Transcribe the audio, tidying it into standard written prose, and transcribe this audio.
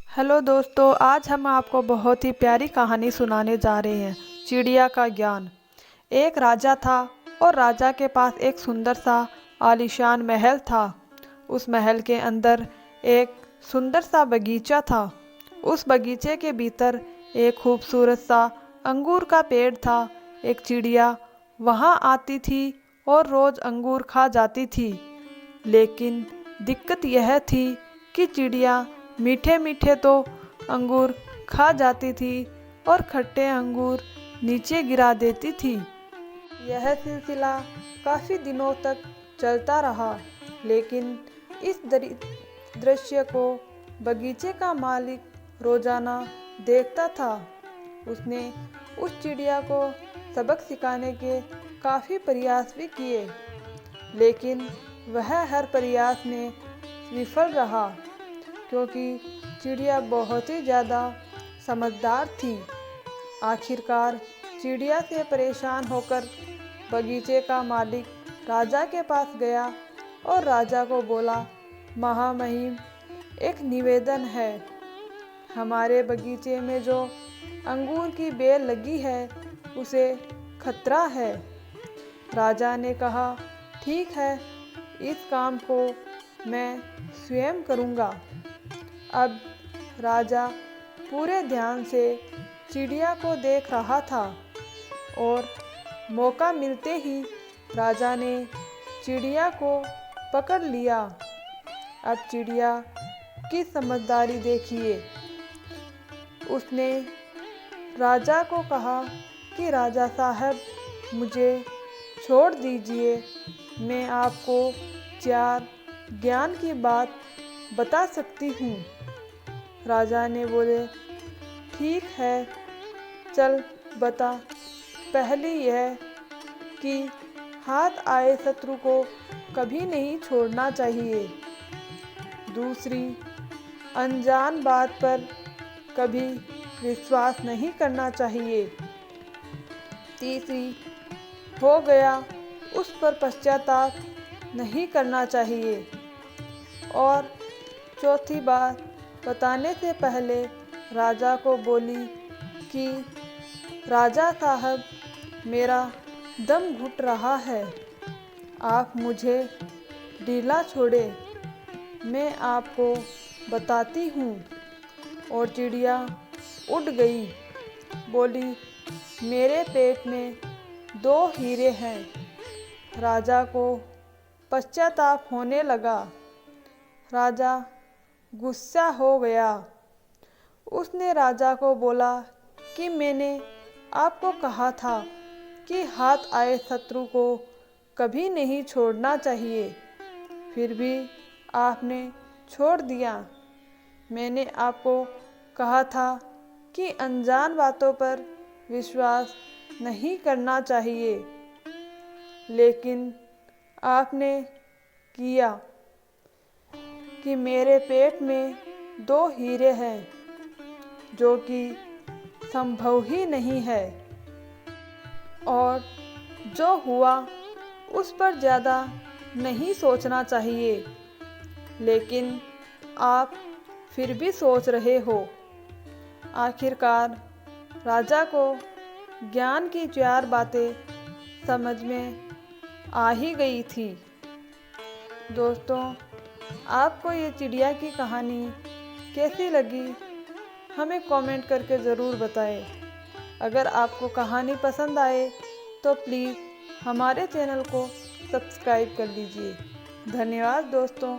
Hello दोस्तों, आज हम आपको बहुत ही प्यारी कहानी सुनाने जा रहे हैं। चिड़िया का ज्ञान। एक राजा था और राजा के पास एक सुंदर सा आलीशान महल था। उस महल के अंदर एक सुंदर सा बगीचा था। उस बगीचे के भीतर एक खूबसूरत सा अंगूर का पेड़ था। एक चिड़िया वहाँ आती थी और रोज अंगूर खा जाती थी। लेकिन दिक्कत यह थी कि चिड़िया मीठे मीठे तो अंगूर खा जाती थी और खट्टे अंगूर नीचे गिरा देती थी। यह सिलसिला काफ़ी दिनों तक चलता रहा, लेकिन इस दृश्य को बगीचे का मालिक रोजाना देखता था। उसने उस चिड़िया को सबक सिखाने के काफ़ी प्रयास भी किए, लेकिन वह हर प्रयास में विफल रहा, क्योंकि चिड़िया बहुत ही ज़्यादा समझदार थी। आखिरकार चिड़िया से परेशान होकर बगीचे का मालिक राजा के पास गया और राजा को बोला, महामहिम, एक निवेदन है। हमारे बगीचे में जो अंगूर की बेल लगी है उसे खतरा है। राजा ने कहा, ठीक है, इस काम को मैं स्वयं करूँगा। अब राजा पूरे ध्यान से चिड़िया को देख रहा था और मौका मिलते ही राजा ने चिड़िया को पकड़ लिया। अब चिड़िया की समझदारी देखिए। उसने राजा को कहा कि राजा साहब, मुझे छोड़ दीजिए, मैं आपको 4 ज्ञान की बात बता सकती हूँ। राजा ने बोले, ठीक है, चल बता। पहली यह कि हाथ आए शत्रु को कभी नहीं छोड़ना चाहिए। दूसरी, अनजान बात पर कभी विश्वास नहीं करना चाहिए। तीसरी, हो गया उस पर पश्चाताप नहीं करना चाहिए। और चौथी बात बताने से पहले राजा को बोली कि राजा साहब, मेरा दम घुट रहा है, आप मुझे ढीला छोड़े, मैं आपको बताती हूँ। और चिड़िया उड़ गई, बोली, मेरे पेट में 2 हीरे हैं। राजा को पश्चाताप होने लगा। राजा गुस्सा हो गया। उसने राजा को बोला कि मैंने आपको कहा था कि हाथ आए शत्रु को कभी नहीं छोड़ना चाहिए, फिर भी आपने छोड़ दिया। मैंने आपको कहा था कि अनजान बातों पर विश्वास नहीं करना चाहिए, लेकिन आपने किया। कि मेरे पेट में 2 हीरे हैं, जो कि संभव ही नहीं है, और जो हुआ उस पर ज़्यादा नहीं सोचना चाहिए, लेकिन आप फिर भी सोच रहे हो। आखिरकार राजा को ज्ञान की 4 बातें समझ में आ ही गई थी। दोस्तों, आपको ये चिड़िया की कहानी कैसी लगी, हमें कमेंट करके ज़रूर बताएं। अगर आपको कहानी पसंद आए तो प्लीज़ हमारे चैनल को सब्सक्राइब कर लीजिए। धन्यवाद दोस्तों।